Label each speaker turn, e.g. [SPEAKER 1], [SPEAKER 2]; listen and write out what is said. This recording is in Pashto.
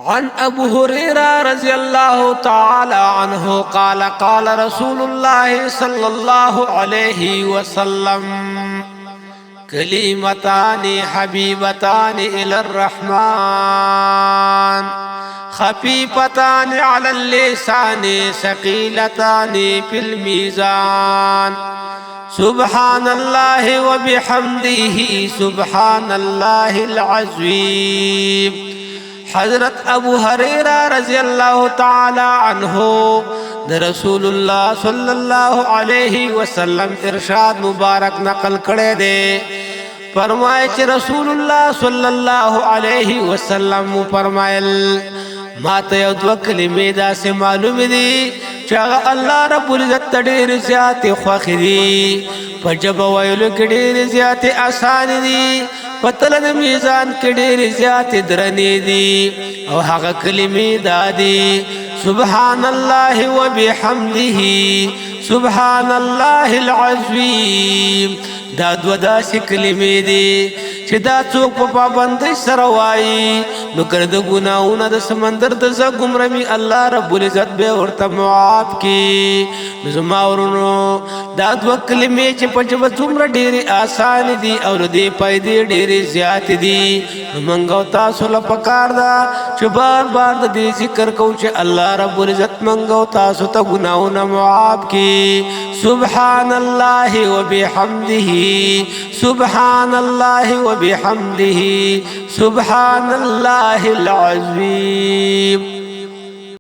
[SPEAKER 1] عن أبو هريرة رضي الله تعالى عنه قال قال رسول الله صلى الله عليه وسلم كلمتان حبيبتان إلى الرحمن خفيفتان على اللسان ثقيلتان في الميزان سبحان الله وبحمده سبحان الله العظيم. حضرت ابو هريرہ رضی اللہ تعالی عنہ رسول اللہ صلی اللہ علیہ وسلم ارشاد مبارک نقل کرے دے. فرمائے کہ رسول اللہ صلی اللہ علیہ وسلم فرمائل ماتا یو دو کلمې دا سے معلوم دی چاگا اللہ رب العزت ډیر زیات خوښ دی په جبه ویلو کې ډیر زیات آسان دی پتل د میزان کې ډېر زیات درنې دي او هغه کلمې دا دي سبحان الله وبحمده سبحان الله العظیم. دا دو داسې کلمې دي چې دا څوک په پابندۍ سره وایي نو که د ګناهونو د سمندر د زګ رمي الله رب العزت به ورته معاف کړي. نو زما ورونو دا دوه کلمې چې په ژبه څومره ډېرې اسانې دي او د دې فایدې ډېرې زیاتې دي نو موږ او تاسو له پکار ده چې بار بار د دې ذکر کوو چې الله رب العزت موږ او تاسو ته ګناهونه معاف کړي. سبحان الله وبحمده سبحان الله وبحمده سبحان الله العظيم.